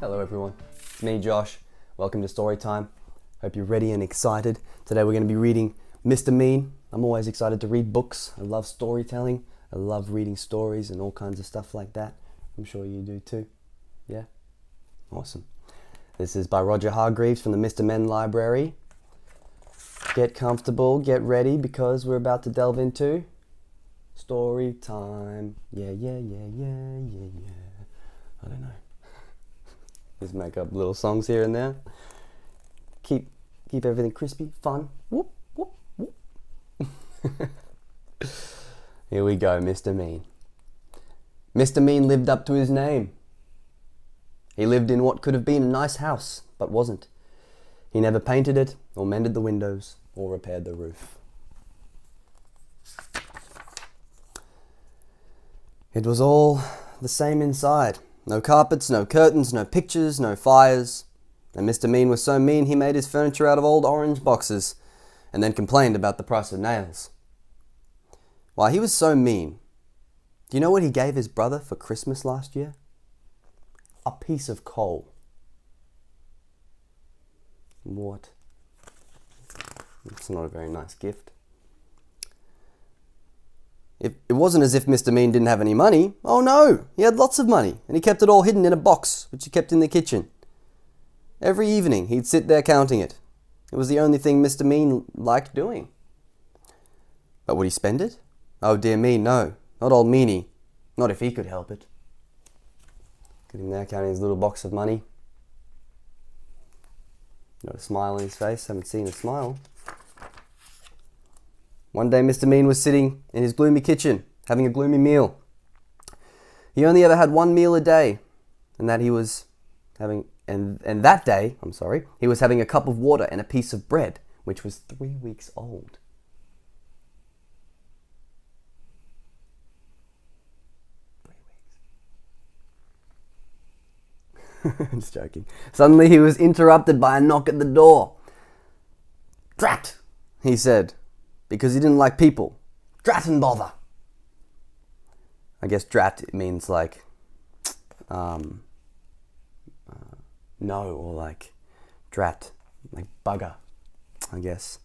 Hello everyone, it's me Josh. Welcome to Storytime. Hope you're ready and excited. Today we're going to be reading Mr. Mean. I'm always excited to read books. I love storytelling. I love reading stories and all kinds of stuff like that. I'm sure you do too. Yeah? Awesome. This is by Roger Hargreaves from the Mr. Men Library. Get comfortable, get ready, because we're about to delve into story time. Yeah. I don't know. Just make up little songs here and there. Keep everything crispy, fun. Whoop, whoop, whoop. Here we go, Mr. Mean. Mr. Mean lived up to his name. He lived in what could have been a nice house, but wasn't. He never painted it, or mended the windows, or repaired the roof. It was all the same inside. No carpets, no curtains, no pictures, no fires. And Mr. Mean was so mean he made his furniture out of old orange boxes, and then complained about the price of nails. Why, he was so mean. Do you know what he gave his brother for Christmas last year? A piece of coal. What? It's not a very nice gift. It wasn't as if Mr. Mean didn't have any money. Oh no, he had lots of money, and he kept it all hidden in a box, which he kept in the kitchen. Every evening, he'd sit there counting it. It was the only thing Mr. Mean liked doing. But would he spend it? Oh dear me, no. Not old Meanie. Not if he could help it. Look at him there counting his little box of money. Got a smile on his face. Haven't seen a smile. One day Mr. Mean was sitting in his gloomy kitchen, having a gloomy meal. He only ever had one meal a day, and that he was having that day, he was having a cup of water and a piece of bread, which was 3 weeks old. Just joking. Suddenly he was interrupted by a knock at the door. "Drat," he said, because he didn't like people. "Drat and bother." I guess drat means like no, or like drat, like bugger, I guess,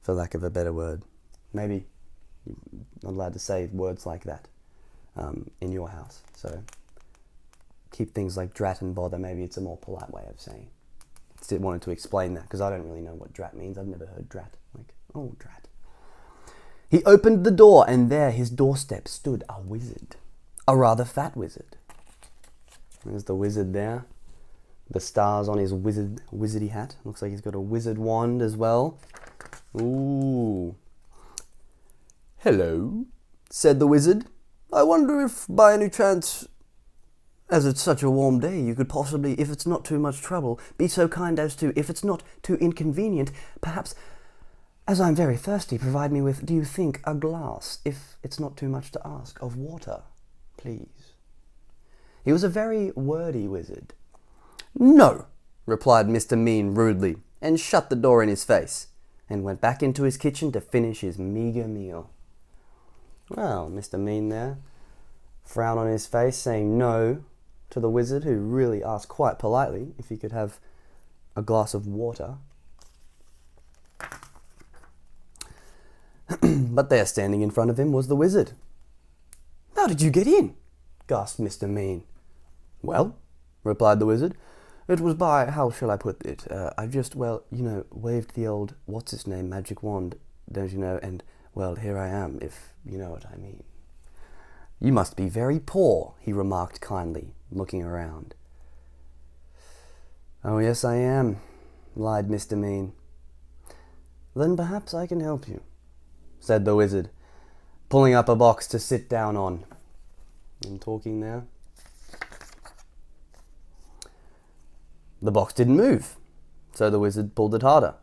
for lack of a better word. Maybe you're not allowed to say words like that in your house, so keep things like drat and bother. Maybe it's a more polite way of saying. Still wanted to explain that because I don't really know what drat means. I've never heard drat. Like, oh, drat. He opened the door, and there his doorstep stood a wizard. A rather fat wizard. There's the wizard there. The stars on his wizardy hat. Looks like he's got a wizard wand as well. Ooh. "Hello," said the wizard. "I wonder if by any chance, as it's such a warm day, you could possibly, if it's not too much trouble, be so kind as to, if it's not too inconvenient, perhaps, as I'm very thirsty, provide me with, do you think, a glass, if it's not too much to ask, of water, please." He was a very wordy wizard. "No," replied Mr. Mean rudely, and shut the door in his face, and went back into his kitchen to finish his meagre meal. Well, Mr. Mean there, frown on his face, saying no to the wizard, who really asked quite politely if he could have a glass of water. But there, standing in front of him, was the wizard. "How did you get in?" gasped Mr. Mean. "Well," replied the wizard, "it was by, how shall I put it, I've just, waved the old what's-its-name magic wand, don't you know, and, well, here I am, if you know what I mean." "You must be very poor," he remarked kindly, looking around. "Oh, yes, I am," lied Mr. Mean. "Then perhaps I can help you," said the wizard, pulling up a box to sit down on. And talking there. The box didn't move, so the wizard pulled it harder.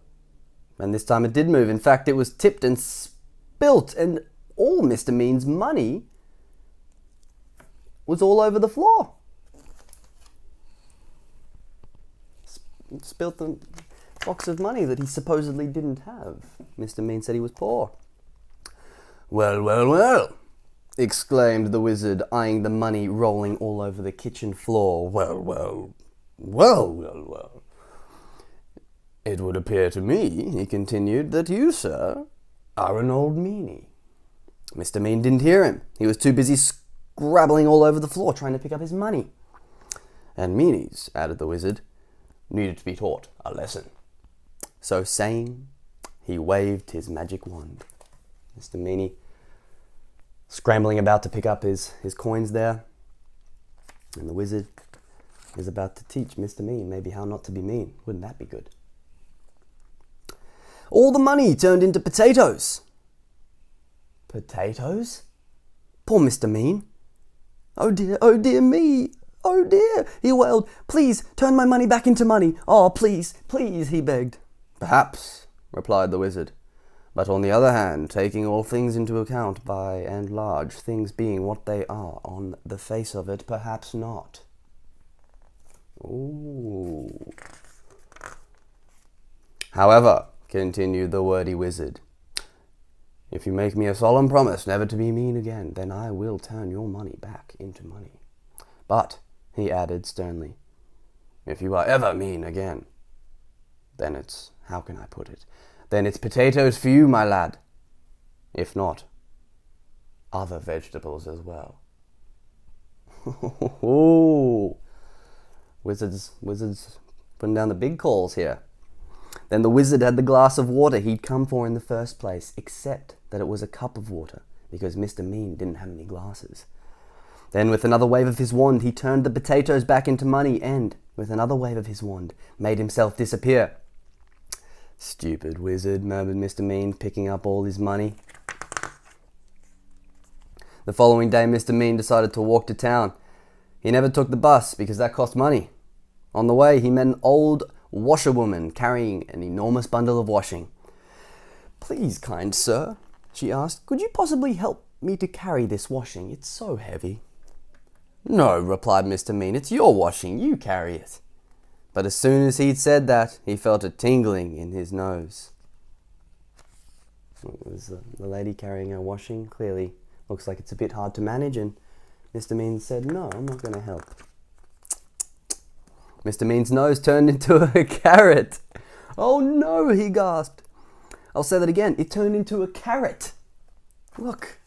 And this time it did move. In fact, it was tipped and spilt, and all Mr. Mean's money was all over the floor. Spilt the box of money that he supposedly didn't have. Mr. Mean said he was poor. Well, exclaimed the wizard, eyeing the money rolling all over the kitchen floor. Well, Well. It would appear to me, he continued, that you, sir, are an old meanie. Mr. Mean didn't hear him. He was too busy scrabbling all over the floor trying to pick up his money. And meanies, added the wizard, needed to be taught a lesson. So saying, he waved his magic wand. Mr. Meanie, scrambling about to pick up his coins there, and the wizard is about to teach Mr. Mean maybe how not to be mean. Wouldn't that be good? All the money turned into potatoes. Potatoes? Poor Mr. Mean. Oh dear me. Oh dear, he wailed. Please, turn my money back into money. Oh, please, he begged. Perhaps, replied the wizard. But on the other hand, taking all things into account, by and large, things being what they are on the face of it, perhaps not. Ooh. However, continued the wordy wizard, if you make me a solemn promise never to be mean again, then I will turn your money back into money. But, he added sternly, if you are ever mean again, then it's, how can I put it, then it's potatoes for you, my lad. If not, other vegetables as well. Wizards putting down the big calls here. Then the wizard had the glass of water he'd come for in the first place, except that it was a cup of water, because Mr. Mean didn't have any glasses. Then with another wave of his wand, he turned the potatoes back into money and, with another wave of his wand, made himself disappear. Stupid wizard, murmured Mr. Mean, picking up all his money. The following day, Mr. Mean decided to walk to town. He never took the bus, because that cost money. On the way, he met an old washerwoman carrying an enormous bundle of washing. Please, kind sir, she asked, could you possibly help me to carry this washing? It's so heavy. No, replied Mr. Mean, it's your washing, you carry it. But as soon as he'd said that, he felt a tingling in his nose. It was the lady carrying her washing. Clearly looks like it's a bit hard to manage, and Mr. Mean said, no, I'm not going to help. Mr. Mean's nose turned into a carrot. Oh no, he gasped. I'll say that again. It turned into a carrot. Look.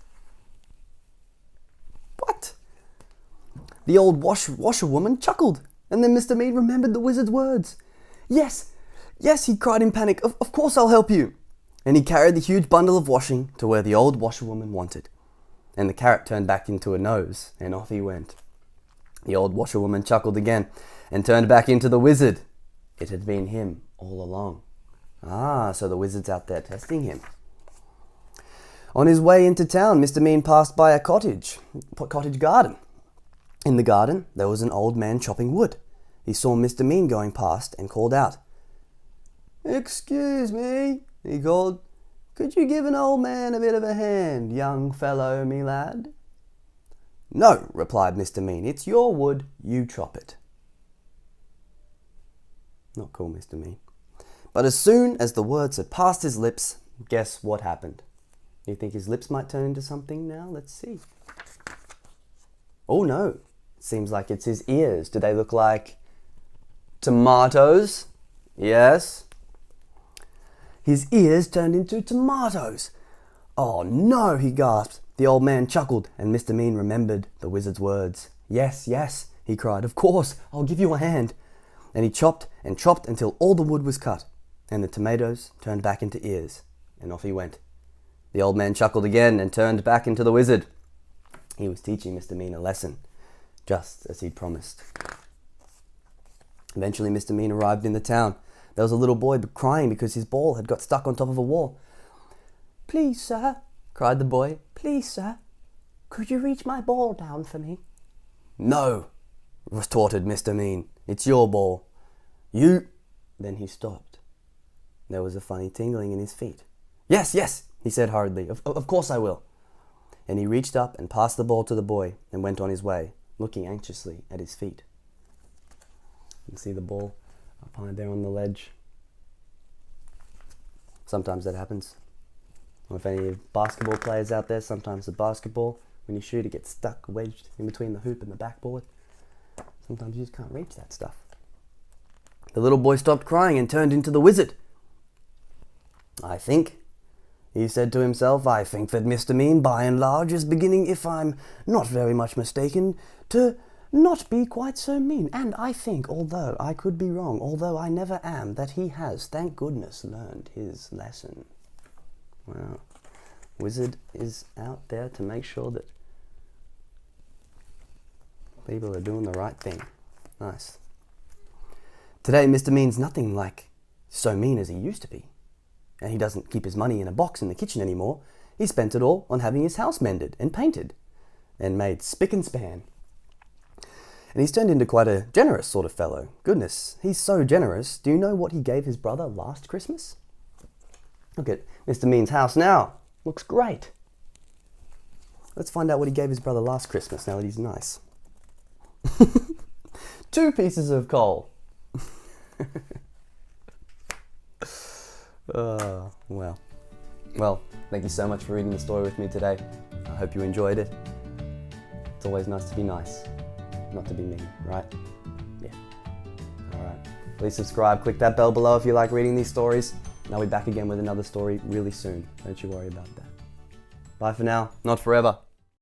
What? The old washerwoman chuckled, and then Mr. Mean remembered the wizard's words. Yes, he cried in panic. Of course I'll help you. And he carried the huge bundle of washing to where the old washerwoman wanted. And the carrot turned back into a nose, and off he went. The old washerwoman chuckled again, and turned back into the wizard. It had been him all along. Ah, so the wizard's out there testing him. On his way into town, Mr. Mean passed by a cottage garden. In the garden, there was an old man chopping wood. He saw Mr. Mean going past and called out. Excuse me, he called. Could you give an old man a bit of a hand, young fellow, me lad? No, replied Mr. Mean. It's your wood, you chop it. Not cool, Mr. Mean. But as soon as the words had passed his lips, guess what happened? You think his lips might turn into something now? Let's see. Oh no, it seems like it's his ears. Do they look like tomatoes? Yes. His ears turned into tomatoes. Oh no, he gasped. The old man chuckled, and Mr. Mean remembered the wizard's words. Yes, he cried. Of course, I'll give you a hand. And he chopped and chopped until all the wood was cut, and the tomatoes turned back into ears, and off he went. The old man chuckled again and turned back into the wizard. He was teaching Mr. Mean a lesson, just as he'd promised. Eventually, Mr. Mean arrived in the town. There was a little boy crying because his ball had got stuck on top of a wall. Please, sir, cried the boy. Please, sir, could you reach my ball down for me? No, retorted Mr. Mean. It's your ball. You... Then he stopped. There was a funny tingling in his feet. Yes, he said hurriedly. Of course I will. And he reached up and passed the ball to the boy and went on his way, looking anxiously at his feet. You can see the ball up high there on the ledge. Sometimes that happens. Or if any basketball players out there, sometimes the basketball, when you shoot, it gets stuck, wedged in between the hoop and the backboard. Sometimes you just can't reach that stuff. The little boy stopped crying and turned into the wizard. "I think," he said to himself, "I think that Mr. Mean, by and large, is beginning, if I'm not very much mistaken, to not be quite so mean. And I think, although I could be wrong, although I never am, that he has, thank goodness, learned his lesson." Wow. Wizard is out there to make sure that people are doing the right thing. Nice. Today, Mr. Mean's nothing like so mean as he used to be. And he doesn't keep his money in a box in the kitchen anymore. He spent it all on having his house mended and painted and made spick and span. And he's turned into quite a generous sort of fellow. Goodness, he's so generous. Do you know what he gave his brother last Christmas? Look at Mr. Mean's house now. Looks great. Let's find out what he gave his brother last Christmas now that he's nice. 2 pieces of coal. Well, thank you so much for reading the story with me today. I hope you enjoyed it. It's always nice to be nice, not to be mean, right? Yeah. Alright. Please subscribe, click that bell below if you like reading these stories, and I'll be back again with another story really soon. Don't you worry about that. Bye for now. Not forever.